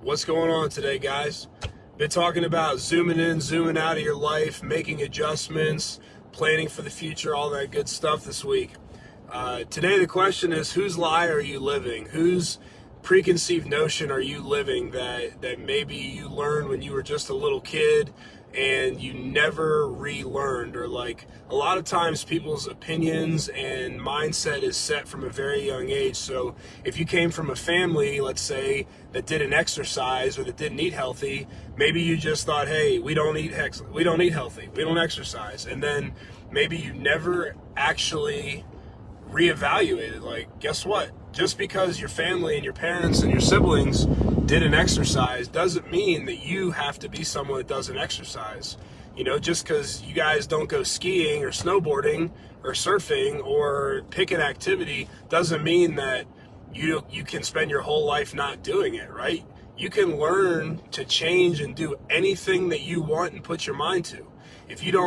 What's going on today, guys? Been talking about zooming in, zooming out of your life, making adjustments, planning for the future, all that good stuff this week. Today the question is, whose lie are you living? Whose preconceived notion are you living that maybe you learned when you were just a little kid and you never relearned? Or like a lot of times people's opinions and mindset is set from a very young age. So if you came from a family, let's say, that didn't exercise or that didn't eat healthy, maybe you just thought, hey, we don't eat healthy, we don't exercise. And then maybe you never actually reevaluated. Like, guess what? Just because your family and your parents and your siblings didn't exercise doesn't mean that you have to be someone that doesn't exercise. You know, just because you guys don't go skiing or snowboarding or surfing or pick an activity doesn't mean that you can spend your whole life not doing it, right? You can learn to change and do anything that you want and put your mind to. If you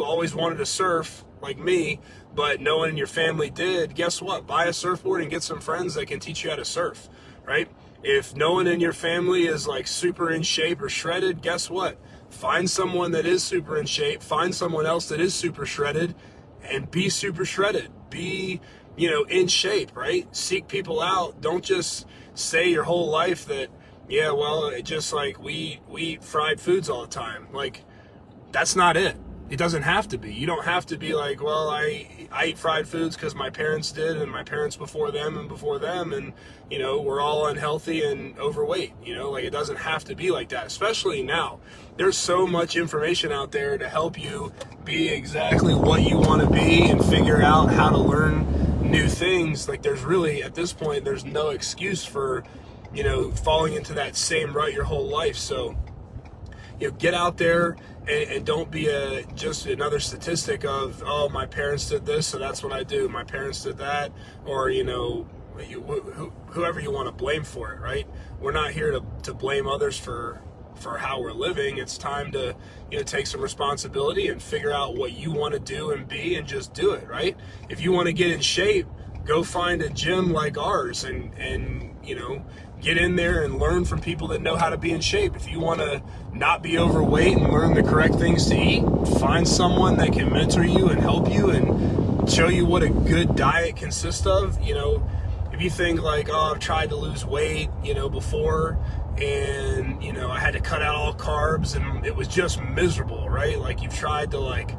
always wanted to surf like me, but no one in your family did, guess what? Buy a surfboard and get some friends that can teach you how to surf, right? If no one in your family is like super in shape or shredded, guess what? Find someone that is super in shape, find someone else that is super shredded, and be super shredded. Be, in shape, right? Seek people out. Don't just say your whole life that, yeah, well, it just like we eat fried foods all the time. Like, that's not it. It doesn't have to be. You don't have to be like, well, I eat fried foods because my parents did, and my parents before them, and we're all unhealthy and overweight. Like, it doesn't have to be like that, especially now. There's so much information out there to help you be exactly what you want to be and figure out how to learn new things. Like, there's really, at this point, there's no excuse for, falling into that same rut your whole life. So, get out there and don't be just another statistic of, oh, my parents did this, so that's what I do. My parents did that, or, whoever you want to blame for it, right? We're not here to blame others for how we're living. It's time to, take some responsibility and figure out what you want to do and be and just do it, right? If you want to get in shape, go find a gym like ours and get in there and learn from people that know how to be in shape. If you want to not be overweight and learn the correct things to eat, find someone that can mentor you and help you and show you what a good diet consists of. If you think like, oh, I've tried to lose weight, before, and, I had to cut out all carbs and it was just miserable, right? Like, you've tried to like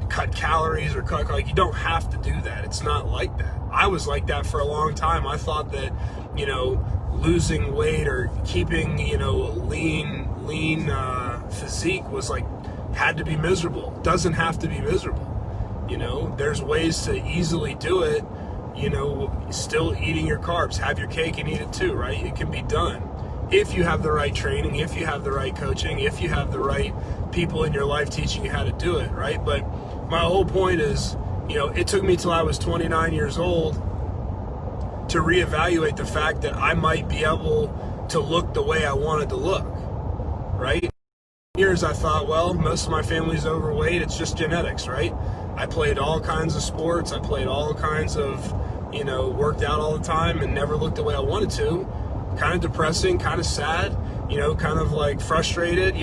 cut calories or you don't have to do that. It's not like that. I was like that for a long time. I thought that, losing weight or keeping, lean physique was like, had to be miserable. Doesn't have to be miserable. There's ways to easily do it, still eating your carbs. Have your cake and eat it too, right? It can be done. If you have the right training, if you have the right coaching, if you have the right people in your life teaching you how to do it, right? But my whole point is, it took me till I was 29 years old to reevaluate the fact that I might be able to look the way I wanted to look, right? Years I thought, well, most of my family's overweight, it's just genetics, right? I played all kinds of sports, I played all kinds of, worked out all the time and never looked the way I wanted to. Kind of depressing, kind of sad, kind of like frustrated,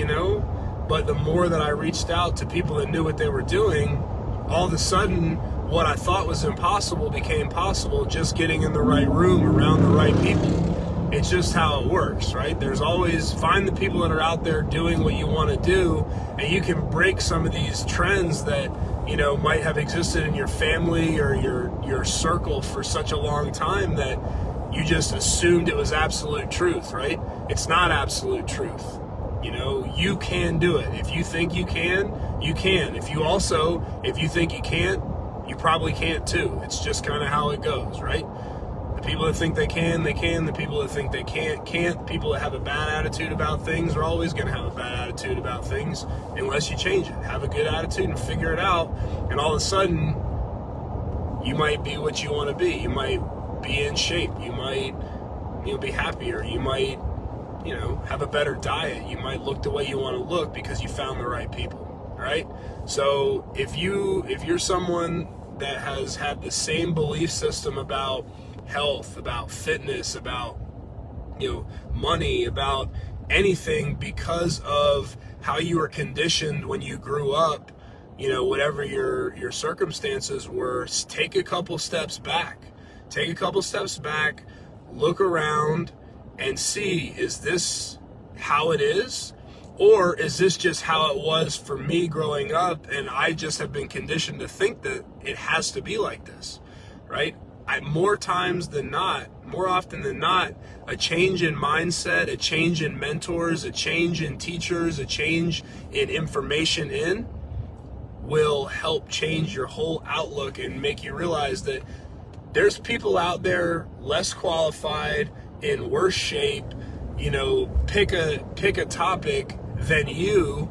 but the more that I reached out to people that knew what they were doing, all of a sudden what I thought was impossible became possible, just getting in the right room around the right people. It's just how it works, right? There's always, find the people that are out there doing what you want to do, and you can break some of these trends that, might have existed in your family or your circle for such a long time that you just assumed it was absolute truth, right? It's not absolute truth. You can do it. If you think you can, you can. If you think you can't, you probably can't too. It's just kind of how it goes, right? The people that think they can, they can. The people that think they can't, can't. The people that have a bad attitude about things are always going to have a bad attitude about things unless you change it. Have a good attitude and figure it out, and all of a sudden, you might be what you want to be. You might be in shape. You might, be happier. You might, have a better diet. You might look the way you want to look because you found the right people, right? So if you're someone that has had the same belief system about health, about fitness, about money, about anything, because of how you were conditioned when you grew up, whatever your circumstances were. Take a couple steps back. Look around and see, is this how it is? Or is this just how it was for me growing up, and I just have been conditioned to think that it has to be like this, right? More often than not, a change in mindset, a change in mentors, a change in teachers, a change in information will help change your whole outlook and make you realize that there's people out there less qualified, in worse shape, pick a topic than you,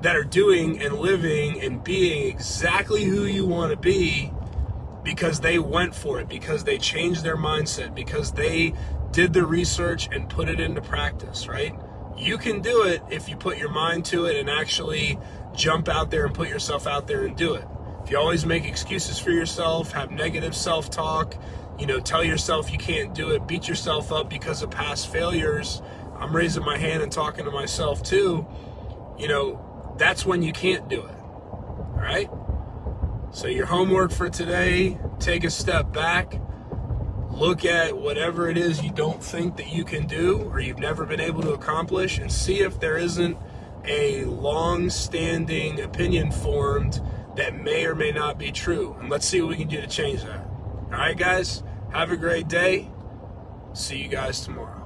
that are doing and living and being exactly who you want to be, because they went for it, because they changed their mindset, because they did the research and put it into practice, right? You can do it if you put your mind to it and actually jump out there and put yourself out there and do it. If you always make excuses for yourself, have negative self-talk, tell yourself you can't do it, beat yourself up because of past failures, I'm raising my hand and talking to myself too, that's when you can't do it, all right? So your homework for today, take a step back, look at whatever it is you don't think that you can do or you've never been able to accomplish, and see if there isn't a long-standing opinion formed that may or may not be true. And let's see what we can do to change that. All right, guys, have a great day. See you guys tomorrow.